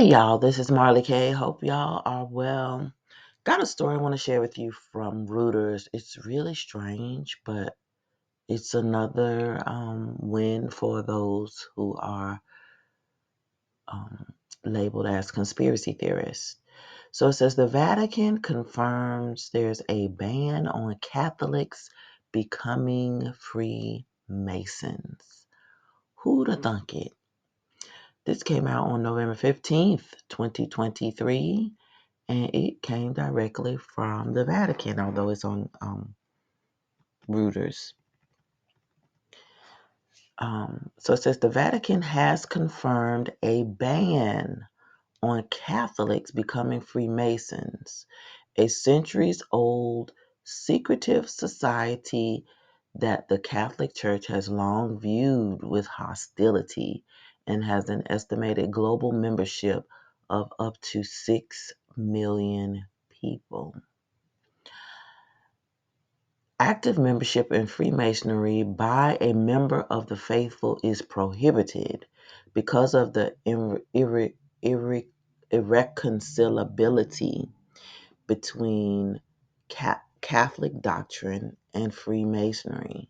Hey y'all, this is Marley K. Hope y'all are well. Got a story I want to share with you from Reuters. It's really strange, but it's another win for those who are um, labeled as conspiracy theorists. So it says the Vatican confirms there's a ban on Catholics becoming Freemasons. Who'd have thunk it? This came out on November 15th, 2023. And it came directly from the Vatican, although it's on Reuters. So it says the Vatican has confirmed a ban on Catholics becoming Freemasons, a centuries old secretive society that the Catholic Church has long viewed with hostility and has an estimated global membership of up to 6 million people. Active membership in Freemasonry by a member of the faithful is prohibited because of the irreconcilability between Catholic doctrine and Freemasonry,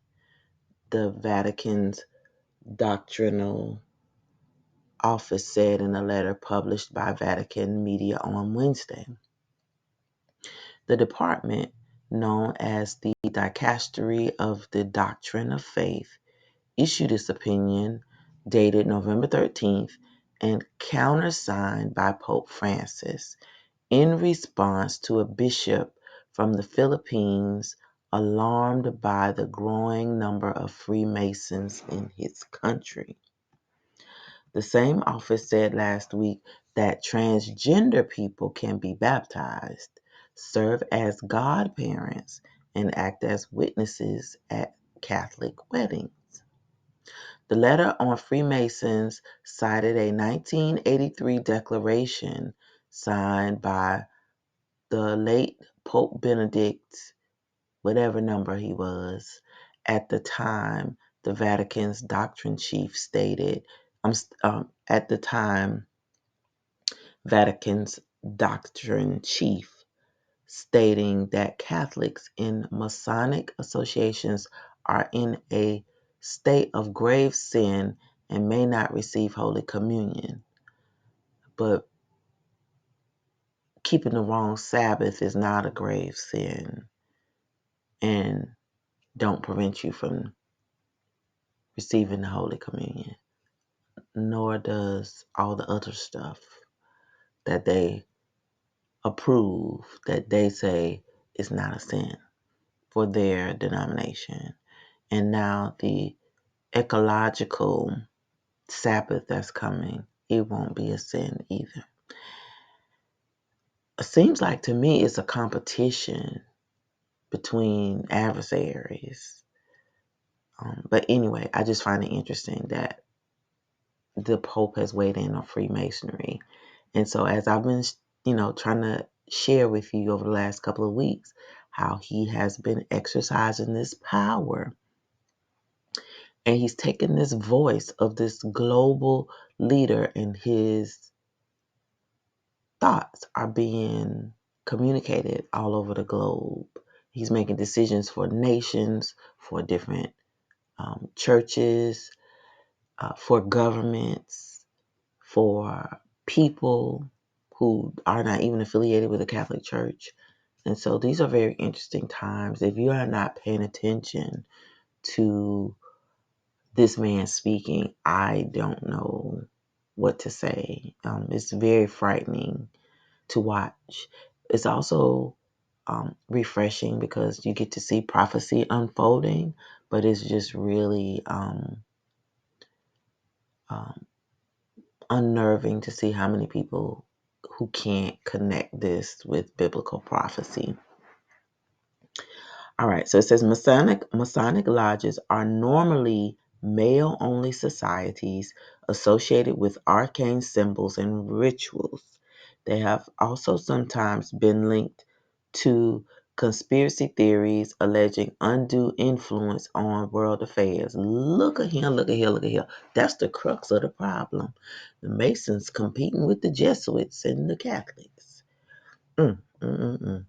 the Vatican's doctrinal office said in a letter published by Vatican media on Wednesday. The department, known as the Dicastery of the Doctrine of Faith, issued its opinion dated November 13th and countersigned by Pope Francis in response to a bishop from the Philippines alarmed by the growing number of Freemasons in his country. The same office said last week that transgender people can be baptized, serve as godparents, and act as witnesses at Catholic weddings. The letter on Freemasons cited a 1983 declaration signed by the late Pope Benedict, whatever number he was, at the time the Vatican's doctrine chief stated, at the time Vatican's doctrine chief stating that Catholics in Masonic associations are in a state of grave sin and may not receive Holy Communion. But keeping the wrong Sabbath is not a grave sin and don't prevent you from receiving the Holy Communion, nor does all the other stuff that they approve that they say is not a sin for their denomination. And now the ecological Sabbath that's coming, it won't be a sin either. It seems like to me it's a competition between adversaries. But anyway, I just find it interesting that the Pope has weighed in on Freemasonry. And so as I've been, trying to share with you over the last couple of weeks, how he has been exercising this power. And he's taken this voice of this global leader, and his thoughts are being communicated all over the globe. He's making decisions for nations, for different churches, for governments, for people who are not even affiliated with the Catholic Church. And so these are very interesting times. If you are not paying attention to this man speaking, I don't know what to say. It's very frightening to watch. It's also refreshing because you get to see prophecy unfolding, but it's just really um, unnerving to see how many people who can't connect this with biblical prophecy. All right, so it says Masonic lodges are normally male-only societies associated with arcane symbols and rituals. They have also sometimes been linked to conspiracy theories alleging undue influence on world affairs. Look at him, look at here, look at here. That's the crux of the problem. The Masons competing with the Jesuits and the Catholics. Mm, mm, mm, mm.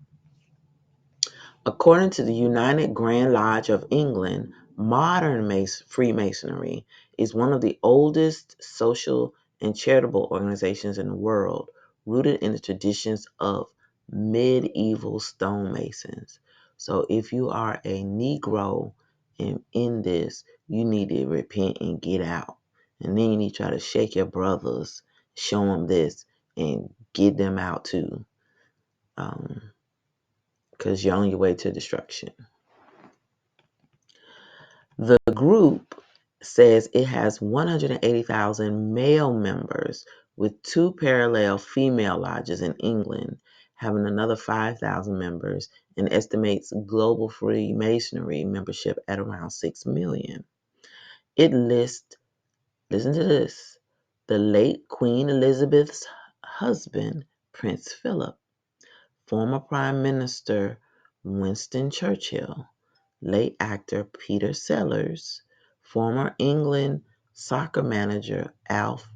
According to the United Grand Lodge of England, modern Freemasonry is one of the oldest social and charitable organizations in the world, rooted in the traditions of medieval stonemasons. So if you are a Negro in this, you need to repent and get out. And then you need to try to shake your brothers, show them this, and get them out too. Because you're on your way to destruction. The group says it has 180,000 male members, with two parallel female lodges in England having another 5,000 members, and estimates global Freemasonry membership at around 6 million. It lists, listen to this, the late Queen Elizabeth's husband, Prince Philip, former Prime Minister Winston Churchill, late actor Peter Sellers, former England soccer manager Alf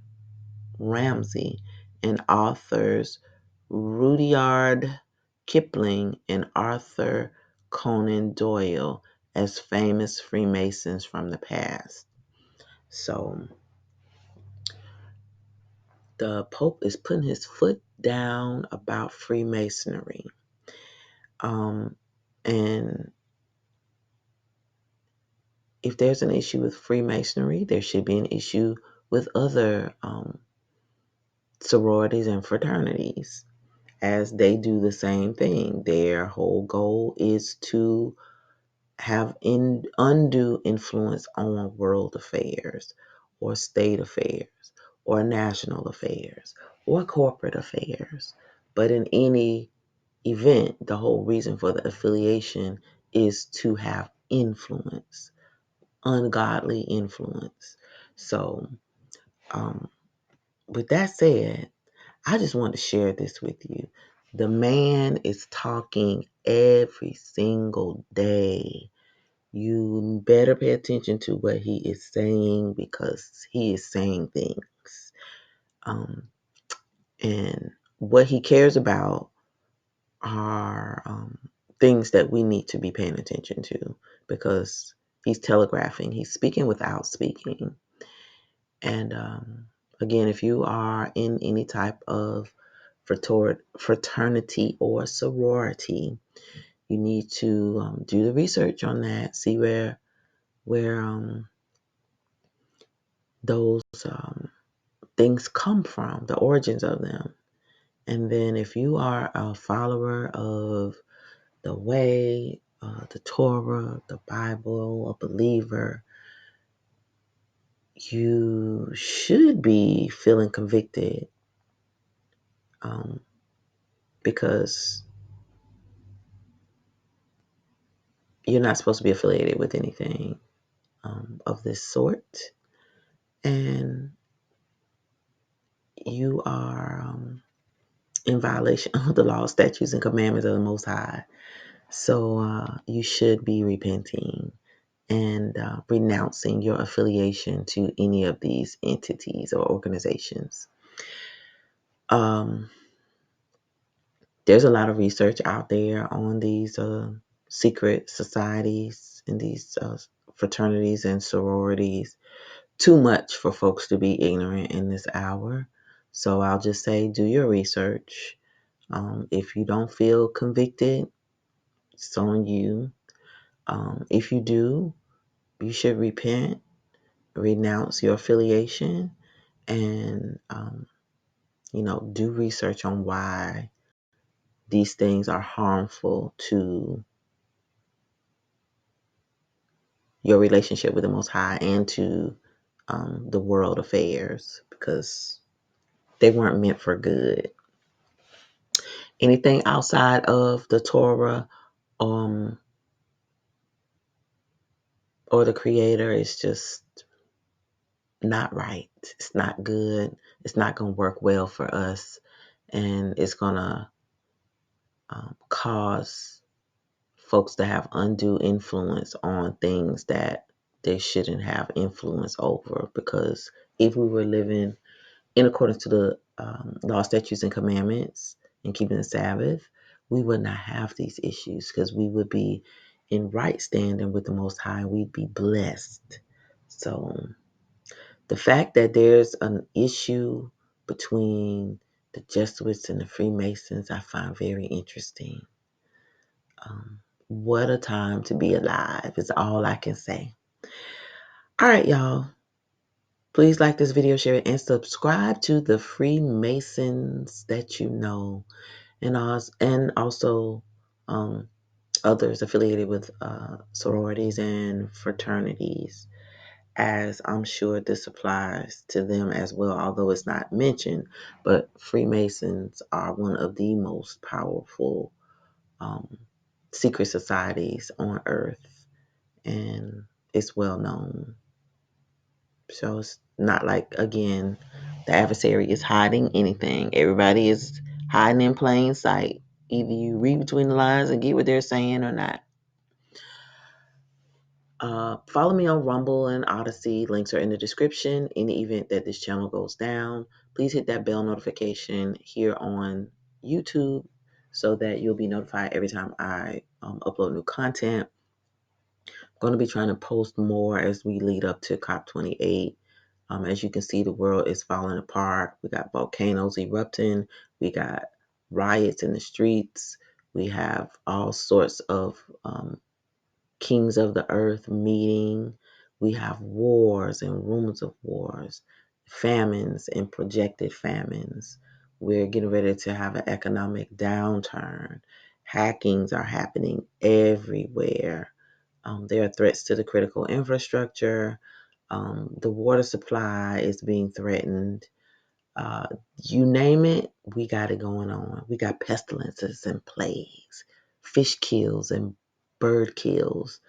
Ramsey, and authors Rudyard Kipling and Arthur Conan Doyle as famous Freemasons from the past. So the Pope is putting his foot down about Freemasonry. And if there's an issue with Freemasonry, there should be an issue with other sororities and fraternities, as they do the same thing. Their whole goal is to have undue influence on world affairs or state affairs or national affairs or corporate affairs. But in any event, the whole reason for the affiliation is to have influence, ungodly influence. So, with that said, I just want to share this with you. The man is talking every single day. You better pay attention to what he is saying, because he is saying things. And what he cares about are things that we need to be paying attention to, because he's telegraphing, he's speaking without speaking. And again, if you are in any type of fraternity or sorority, you need to do the research on that, see where those things come from, the origins of them. And then if you are a follower of the way, the Torah, the Bible, a believer, you should be feeling convicted, because you're not supposed to be affiliated with anything of this sort. And you are in violation of the law, statutes, and commandments of the Most High. So you should be repenting and renouncing your affiliation to any of these entities or organizations. There's a lot of research out there on these secret societies and these fraternities and sororities. Too much for folks to be ignorant in this hour. So I'll just say, do your research. If you don't feel convicted, it's on you. If you do, you should repent, renounce your affiliation, and do research on why these things are harmful to your relationship with the Most High and to the world affairs, because they weren't meant for good. Anything outside of the Torah or the Creator is just not right. It's not good. It's not going to work well for us, and it's going to cause folks to have undue influence on things that they shouldn't have influence over. Because if we were living in accordance to the law, statutes, and commandments and keeping the Sabbath, we would not have these issues because we would be in right standing with the Most High. We'd be blessed. So the fact that there's an issue between the Jesuits and the Freemasons, I find very interesting. What a time to be alive is all I can say. All right, y'all. Please like this video, share it, and subscribe to the Freemasons that you know, and also others affiliated with sororities and fraternities, as I'm sure this applies to them as well, although it's not mentioned. But Freemasons are one of the most powerful secret societies on earth, and it's well known. So it's not like, again, the adversary is hiding anything. Everybody is hiding in plain sight. Either you read between the lines and get what they're saying or not. Follow me on Rumble and Odyssey. Links are in the description. In the event that this channel goes down, please hit that bell notification here on YouTube so that you'll be notified every time I upload new content. I'm going to be trying to post more as we lead up to COP28. As you can see, the world is falling apart. We got volcanoes erupting. We got riots in the streets. We have all sorts of kings of the earth meeting. We have wars and rumors of wars, famines and projected famines. We're getting ready to have an economic downturn. Hackings are happening everywhere. There are threats to the critical infrastructure. The water supply is being threatened. You name it, we got it going on. We got pestilences and plagues, fish kills and bird kills.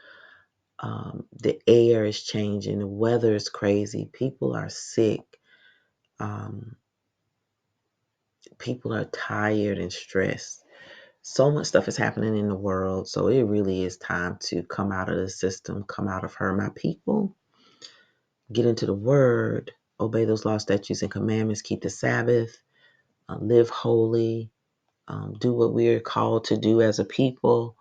The air is changing. The weather is crazy. People are sick. Um, People are tired and stressed. So much stuff is happening in the world. So it really is time to come out of the system, come out of her, my people. Get into the word, obey those laws, statutes, and commandments, keep the Sabbath, live holy, do what we are called to do as a people.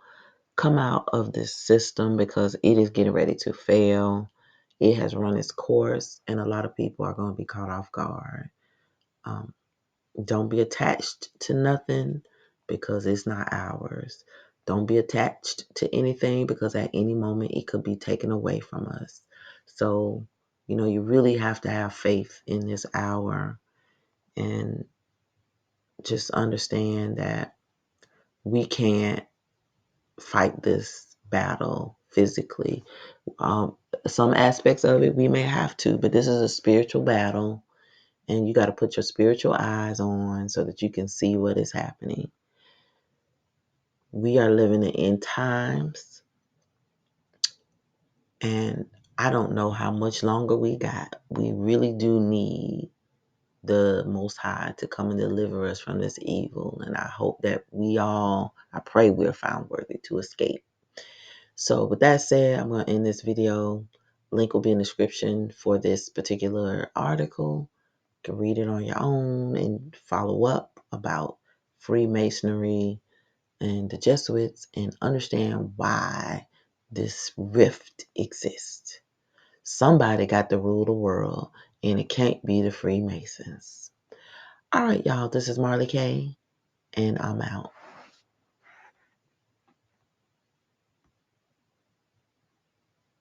Come out of this system because it is getting ready to fail. It has run its course, and a lot of people are going to be caught off guard. Um, don't be attached to nothing because it's not ours. Don't be attached to anything because at any moment it could be taken away from us. So, you really have to have faith in this hour and just understand that we can't fight this battle physically. Um, some aspects of it we may have to, but this is a spiritual battle, and you got to put your spiritual eyes on so that you can see what is happening. We are living in end times, and I don't know how much longer we got. We really do need the Most High to come and deliver us from this evil, and I hope that I pray we're found worthy to escape. So with that said, I'm going to end this video. Link will be in the description for this particular article. You can read it on your own and follow up about Freemasonry and the Jesuits and understand why this rift exists. Somebody got to rule the world, and it can't be the Freemasons. All right, y'all, this is Marley K, and I'm out.